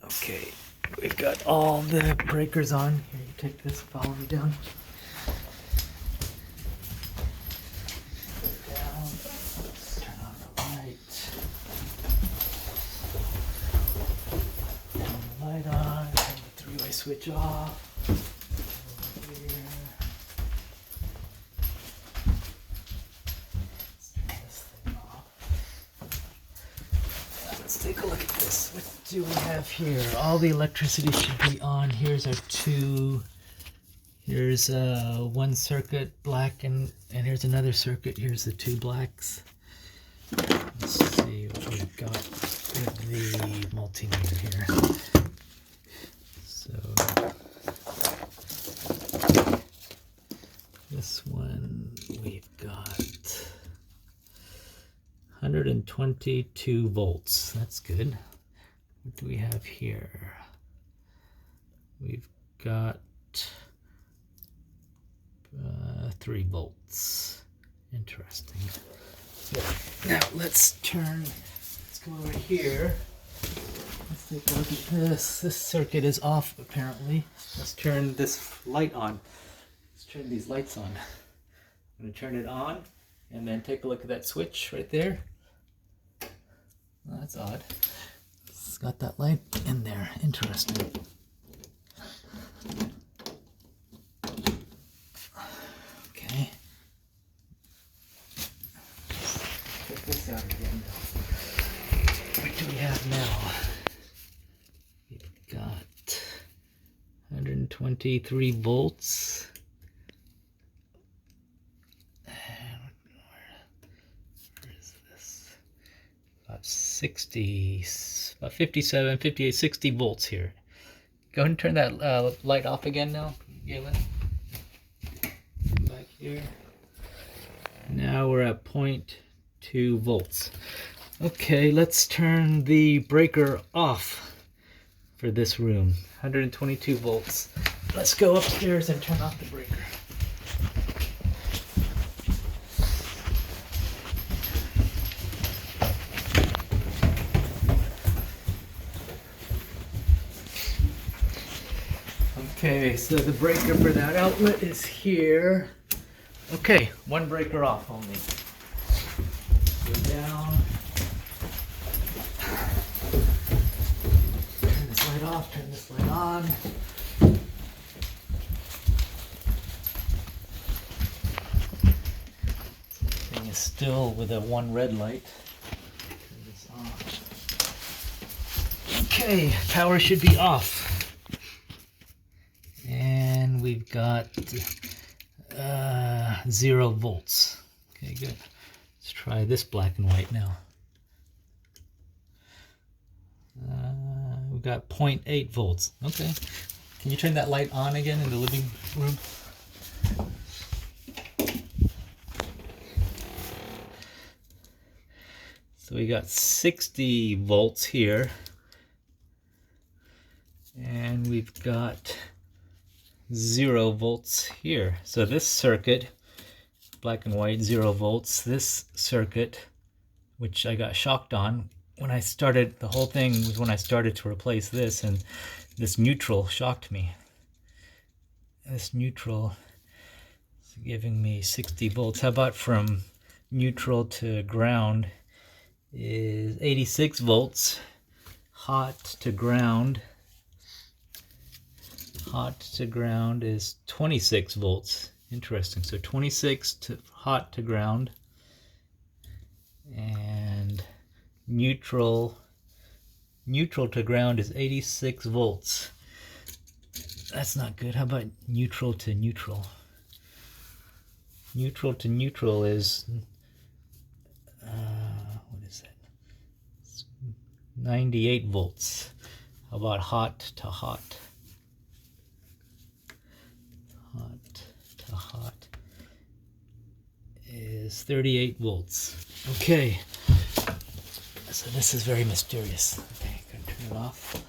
Okay, we've got all the breakers on. Here, you take this, follow me down. Down. Let's turn on the light. Turn the light on. Turn the three-way switch off. Over here. Let's turn this thing off. Let's take a look at this. What do we have here? All the electricity should be on. Here's our two. Here's one circuit, black, and here's another circuit. Here's the two blacks. Let's see what we've got with the multimeter here. So this one we've got 122 volts. That's good. What do we have here? We've got 3 volts. Interesting. So now let's go over here. Let's take a look at this. This circuit is off apparently. Let's turn this light on. Let's turn these lights on. I'm going to turn it on and then take a look at that switch right there. Well, that's odd. It's got that light in there. Interesting. Okay. Check this out again. What do we have now? We've got 123 volts. And where is this? About 60, about 57, 58, 60 volts here. Go ahead and turn that light off again now, Galen. Back here. Now we're at 0.2 volts. Okay, let's turn the breaker off for this room. 122 volts. Let's go upstairs and turn off the breaker. Okay, so the breaker for that outlet is here. Okay, one breaker off only. Go down. Turn this light off, turn this light on. Thing is still with a one red light. Turn this on. Okay, power should be off. And we've got 0 volts. Okay, good. Let's try this black and white now. We've got 0.8 volts. Okay. Can you turn that light on again in the living room? So we got 60 volts here. And we've got 0 volts here. So this circuit, black and white, 0 volts. This circuit, which I got shocked on when I started, the whole thing was when I started to replace this, and this neutral shocked me. This neutral is giving me 60 volts. How about from neutral to ground is 86 volts. Hot to ground. Hot to ground is 26 volts. Interesting. So 26 to hot to ground, and neutral to ground is 86 volts. That's not good. How about neutral to neutral? Neutral to neutral is what is it? It's 98 volts. How about hot to hot? Hot to hot is 38 volts. Okay, so this is very mysterious. Okay, gonna turn it off.